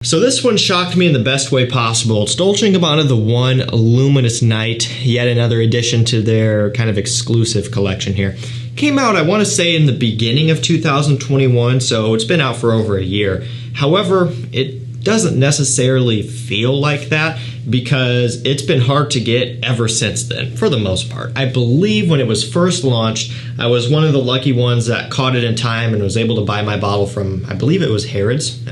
So this one shocked me in the best way possible. It's Dolce & Gabbana The One Luminous Night, yet another addition to their kind of exclusive collection here. Came out, I want to say, in the beginning of 2021, so it's been out for over a year. However, it doesn't necessarily feel like that because it's been hard to get ever since then, for the most part. I believe when it was first launched, I was one of the lucky ones that caught it in time and was able to buy my bottle from, I believe it was Harrods,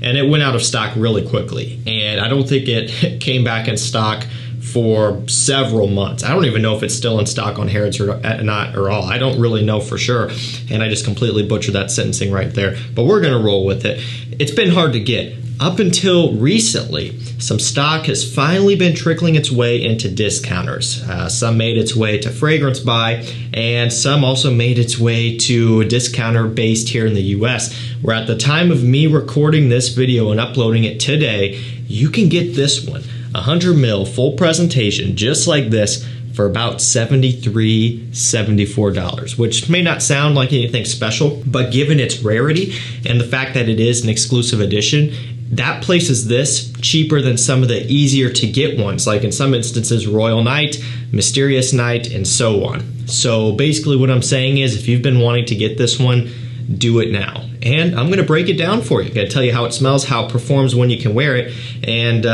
and it went out of stock really quickly. And I don't think it came back in stock for several months. I don't even know if it's still in stock on Harrods or not or all. I don't really know for sure, and I just completely butchered that sentencing right there, but we're gonna roll with it. It's been hard to get. Up until recently, some stock has finally been trickling its way into discounters. Some made its way to Fragrance By, and some also made its way to a discounter based here in the US, where at the time of me recording this video and uploading it today, you can get this one, 100 ml full presentation, just like this, for about $73, $74, which may not sound like anything special, but given its rarity and the fact that it is an exclusive edition, that places this cheaper than some of the easier to get ones, like in some instances Royal Night, Mysterious Night, and so on. So basically what I'm saying is if you've been wanting to get this one, do it now. And I'm gonna break it down for you. I'm gonna tell you how it smells, how it performs when you can wear it, and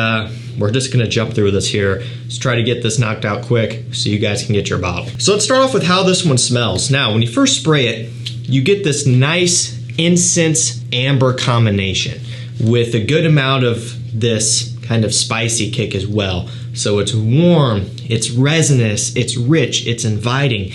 we're just gonna jump through this here. Let's try to get this knocked out quick so you guys can get your bottle. So let's start off with how this one smells. Now, when you first spray it, you get this nice incense amber combination with a good amount of this kind of spicy kick as well. So it's warm, it's resinous, it's rich, it's inviting.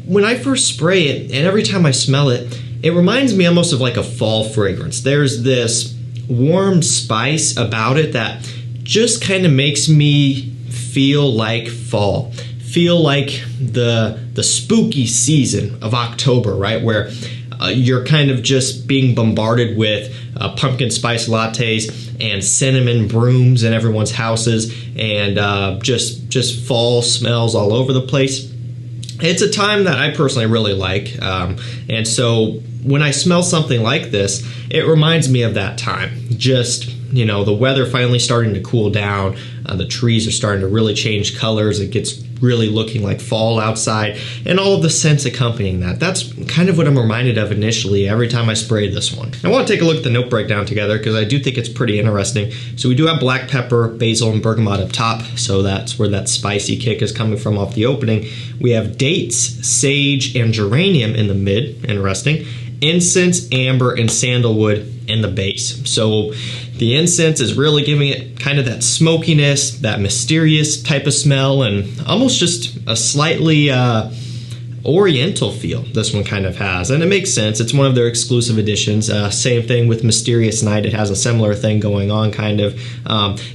When I first spray it, and every time I smell it, it reminds me almost of like a fall fragrance. There's this warm spice about it that just kind of makes me feel like fall. Feel like the spooky season of October, right? Where you're kind of just being bombarded with pumpkin spice lattes and cinnamon brooms in everyone's houses, and just fall smells all over the place. It's a time that I personally really like, and so when I smell something like this, it reminds me of that time. Just, you know, the weather finally starting to cool down, the trees are starting to really change colors, it gets really looking like fall outside, and all of the scents accompanying that. That's kind of what I'm reminded of initially every time I spray this one. I want to take a look at the note breakdown together because I do think it's pretty interesting. So we do have black pepper, basil, and bergamot up top, so that's where that spicy kick is coming from off the opening. We have dates, sage, and geranium in the mid, interesting. Incense, amber, and sandalwood in the base. So the incense is really giving it kind of that smokiness, that mysterious type of smell, and almost just a slightly oriental feel this one kind of has. And it makes sense. It's one of their exclusive editions. Same thing with Mysterious Night. It has a similar thing going on kind of.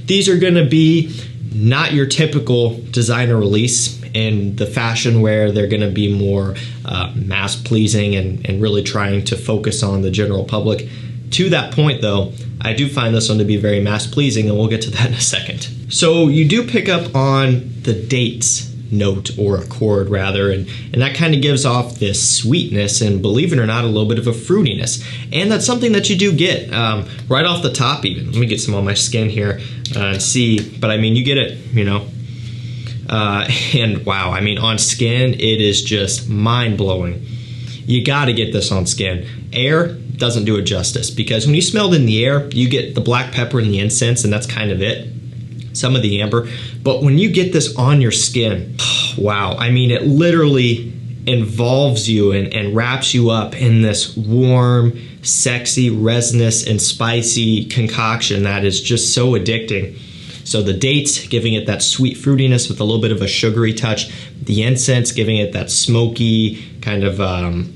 These are going to be not your typical designer release in the fashion where they're going to be more mass pleasing and really trying to focus on the general public. To that point though, I do find this one to be very mass pleasing, and we'll get to that in a second. So you do pick up on the dates note, or accord rather, and that kind of gives off this sweetness and, believe it or not, a little bit of a fruitiness. And that's something that you do get right off the top even. Let me get some on my skin here and see, but I mean, you get it, you know. And wow, I mean, on skin, it is just mind-blowing. You gotta get this on skin. Air doesn't do it justice, because when you smell it in the air, you get the black pepper and the incense, and that's kind of it. Some of the amber. But when you get this on your skin, wow, I mean, it literally involves you and wraps you up in this warm, sexy, resinous, and spicy concoction that is just so addicting. So the dates giving it that sweet fruitiness with a little bit of a sugary touch, the incense giving it that smoky kind of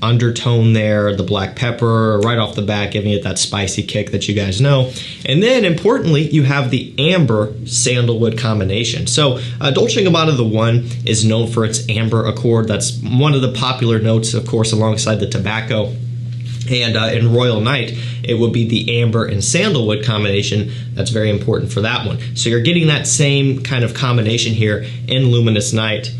undertone there, the black pepper right off the bat giving it that spicy kick that you guys know. And then importantly, you have the amber sandalwood combination. So Dolce & Gabbana The One is known for its amber accord. That's one of the popular notes, of course, alongside the tobacco. And in Royal Night, it would be the amber and sandalwood combination. That's very important for that one. So you're getting that same kind of combination here in Luminous Night,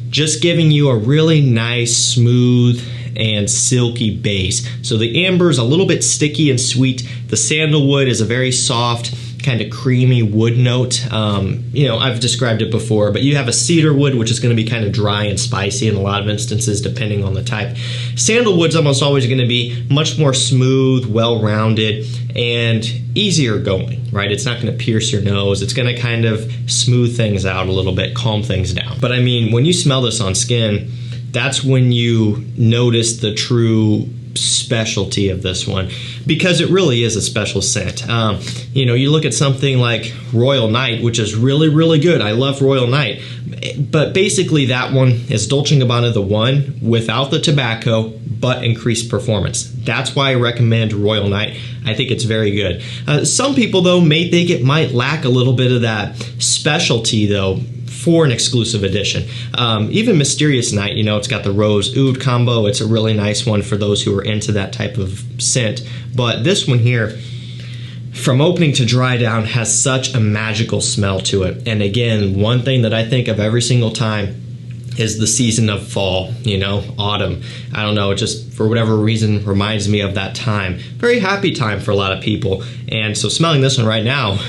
just giving you a really nice, smooth, and silky base. So the amber is a little bit sticky and sweet. The sandalwood is a very soft, kind of creamy wood note. I've described it before, but you have a cedar wood, which is going to be kind of dry and spicy in a lot of instances, depending on the type. Sandalwood's almost always going to be much more smooth, well-rounded, and easier going, right? It's not going to pierce your nose. It's going to kind of smooth things out a little bit, calm things down. But I mean, when you smell this on skin, that's when you notice the true specialty of this one, because it really is a special scent. You look at something like Royal Night, which is really, really good. I love Royal Night, but basically that one is Dolce & Gabbana, the one without the tobacco but increased performance. That's why I recommend Royal Night. I think it's very good. Some people though may think it might lack a little bit of that specialty though for an exclusive edition. Even Mysterious Night, it's got the rose oud combo. It's a really nice one for those who are into that type of scent. But this one here, from opening to dry down, has such a magical smell to it. And again, one thing that I think of every single time is the season of fall, autumn. I don't know, it just for whatever reason reminds me of that time. Very happy time for a lot of people. And so smelling this one right now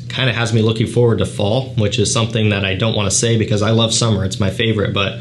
kind of has me looking forward to fall, which is something that I don't want to say because I love summer. It's my favorite, but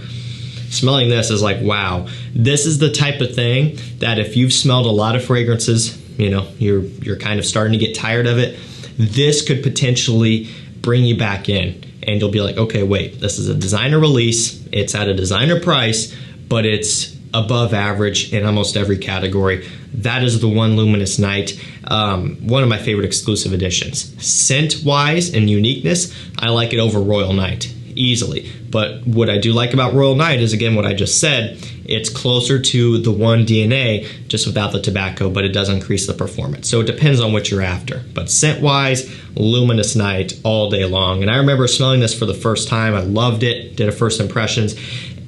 smelling this is like, wow. This is the type of thing that if you've smelled a lot of fragrances, you're kind of starting to get tired of it, this could potentially bring you back in. And you'll be like, okay, wait, this is a designer release. It's at a designer price, but it's above average in almost every category. That is the one Luminous Night, one of my favorite exclusive editions. Scent-wise and uniqueness, I like it over Royal Night, easily. But what I do like about Royal Night is, again, what I just said, it's closer to the one DNA, just without the tobacco, but it does increase the performance. So it depends on what you're after. But scent-wise, Luminous Night all day long. And I remember smelling this for the first time. I loved it, did a first impressions.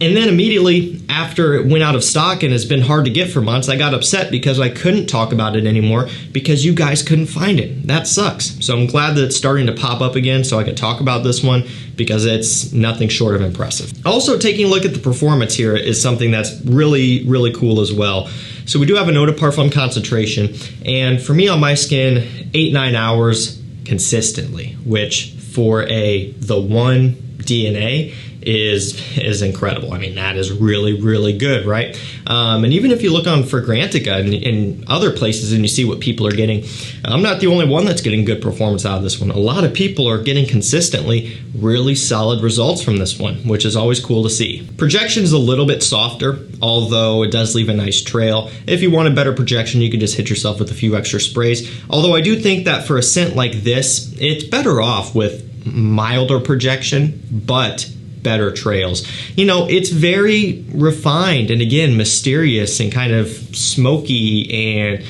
And then immediately after it went out of stock and has been hard to get for months, I got upset because I couldn't talk about it anymore because you guys couldn't find it. That sucks. So I'm glad that it's starting to pop up again so I could talk about this one because it's nothing short of impressive. Also, taking a look at the performance here is something that's really, really cool as well. So we do have an eau de parfum concentration, and for me on my skin, 8-9 hours consistently, which for the one DNA is incredible. I mean, that is really, really good, right? And even if you look on FRAGRANCEBUY.CA and other places and you see what people are getting, I'm not the only one that's getting good performance out of this one. A lot of people are getting consistently really solid results from this one, which is always cool to see. Projection is a little bit softer, although it does leave a nice trail. If you want a better projection, you can just hit yourself with a few extra sprays. Although I do think that for a scent like this, it's better off with milder projection, but better trails. It's very refined and again mysterious and kind of smoky, and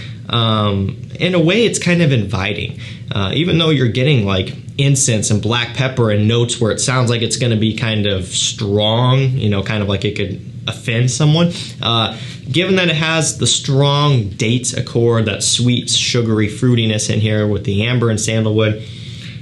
in a way it's kind of inviting. Even though you're getting like incense and black pepper and notes where it sounds like it's going to be kind of strong, kind of like it could offend someone. Given that it has the strong dates accord, that sweet sugary fruitiness in here with the amber and sandalwood,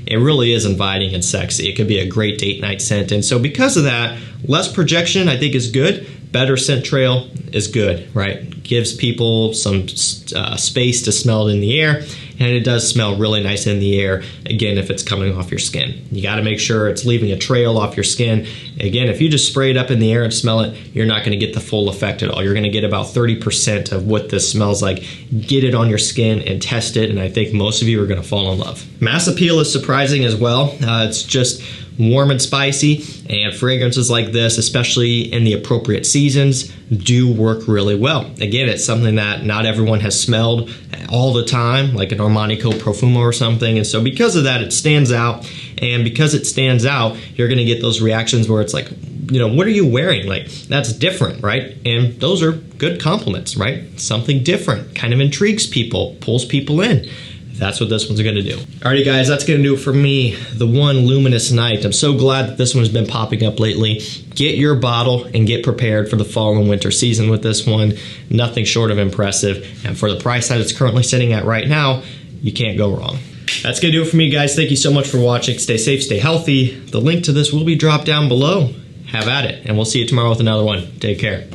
it really is inviting and sexy. It could be a great date night scent. And so because of that, less projection I think is good. Better scent trail is good, right? Gives people some space to smell it in the air, and it does smell really nice in the air, again, if it's coming off your skin. You got to make sure it's leaving a trail off your skin. Again, if you just spray it up in the air and smell it, you're not going to get the full effect at all. You're going to get about 30% of what this smells like. Get it on your skin and test it, and I think most of you are going to fall in love. Mass appeal is surprising as well. It's just warm and spicy, and fragrances like this, especially in the appropriate seasons, do work really well. Again, it's something that not everyone has smelled all the time, like an Armani Co Profumo or something, and so because of that, it stands out. And because it stands out, you're going to get those reactions where it's like, what are you wearing? Like, that's different, right? And those are good compliments, right? Something different kind of intrigues people, pulls people in. That's what this one's going to do. Alrighty guys, that's going to do it for me, the one Luminous Night. I'm so glad that this one's been popping up lately. Get your bottle and get prepared for the fall and winter season with this one. Nothing short of impressive. And for the price that it's currently sitting at right now, you can't go wrong. That's going to do it for me, guys. Thank you so much for watching. Stay safe, stay healthy. The link to this will be dropped down below. Have at it, and we'll see you tomorrow with another one. Take care.